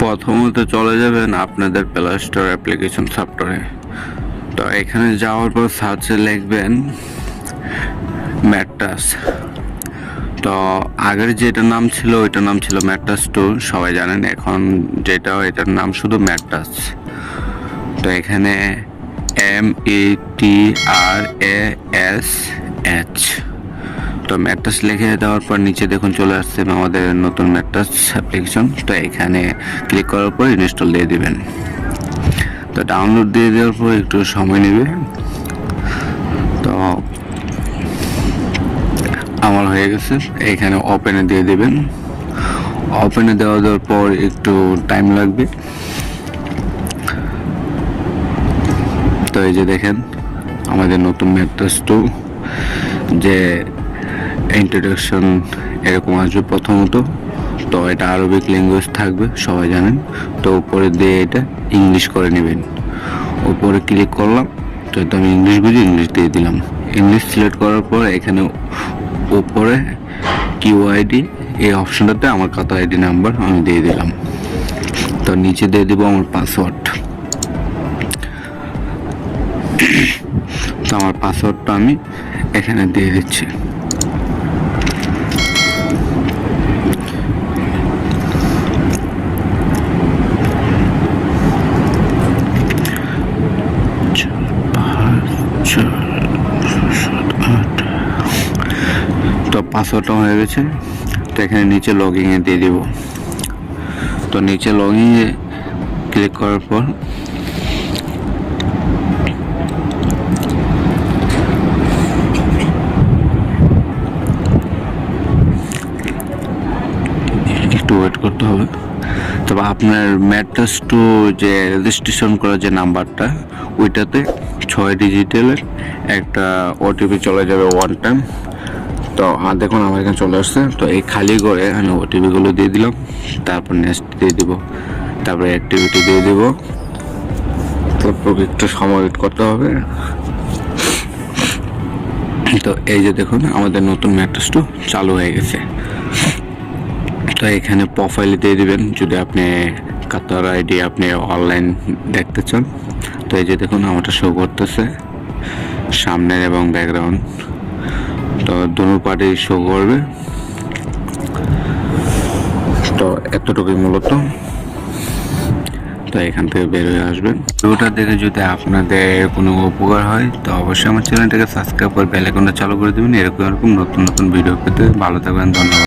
প্রথমত চলে যাবেন আপনাদের প্লে স্টোর অ্যাপ্লিকেশন সফটওয়্যারে। তো এখানে যাওয়ার পর সার্চে লিখবেন ম্যাট্রাস। তো আগের যেটা নাম ছিল ওইটার নাম ছিল ম্যাট্রাস 2, সবাই জানেন। এখন যেটা এটার নাম শুধু ম্যাট্রাস। তো এখানে METRASH, তো ম্যাট্রাস লিখে দেওয়ার পর নিচে দেখুন চলে আসছে আমাদের নতুন ম্যাট্রাস অ্যাপ্লিকেশন। তো এখানে ক্লিক করার পর ইনস্টল দিয়ে দিবেন। তো ডাউনলোড দিয়ে দেওয়ার পর একটু সময় নেবে। তো আমার হয়ে গেছে, এখানে ওপেনে দিয়ে দিবেন। ওপেনে দেওয়ার পর একটু টাইম লাগবে। তো এই যে দেখেন আমাদের নতুন ম্যাট্রাস 2 যে ইন্ট্রোডাকশন এরকম আসবে প্রথমত। তো এটা আরবিক ল্যাঙ্গুয়েজ থাকবে, সবাই জানেন। তো উপরে দিয়ে এটা ইংলিশ করে নেবেন। উপরে ক্লিক করলাম, তো এটা আমি ইংলিশ বুঝি ইংলিশ দিয়ে দিলাম। ইংলিশ সিলেক্ট করার পর এখানে উপরে QID এই অপশনটাতে আমার কত আইডি নাম্বার আমি দিয়ে দিলাম। তো নিচে দিয়ে দিব আমার পাসওয়ার্ড। তো আমার পাসওয়ার্ডটা আমি এখানে দিয়ে দিচ্ছি। তো পাসওয়ার্ডটা হয়ে গেছে। তো এখানে নিচে লগইনে দিয়ে দিব। তো নিচে লগইনে ক্লিক করার পর একটু ওয়েট করতে হবে। তবে আপনার ম্যাট্রাস 2 যে রেজিস্ট্রেশন করা যে নাম্বারটা, ওইটাতে 6 ডিজিটালের একটা OTP চলে যাবে ওয়ান টাইম। তো দেখুন আমার এখানে চলে আসছে। তো এই খালি করে আমি OTPগুলো দিয়ে দিলাম, তারপর নেক্সট দিয়ে দিব, তারপরে অ্যাক্টিভিটি দিয়ে দিব। তারপর একটু সময় ওয়েট করতে হবে। তো এই যে দেখুন আমাদের নতুন ম্যাট্রাস 2 চালু হয়ে গেছে। তো এখানে প্রোফাইলে দিয়ে দিবেন যদি আপনি কাতার আইডি আপনি অনলাইন দেখতে চান। তো এই যে দেখুন আমারটা শো করতেছে সামনের এবং ব্যাকগ্রাউন্ড। তো দুটো পার্টি শো করবে। তো এতটুকুই মূলত। তো এখান থেকে বের হয়ে আসবেন। ভিডিওটা দেখে যদি আপনাদের কোনো উপকার হয় তো অবশ্যই আমার চ্যানেলটাকে সাবস্ক্রাইব করে বেল আইকনটা চালু করে দেবেন। এরকম নতুন নতুন ভিডিও পেতে। ভালো থাকবেন, ধন্যবাদ।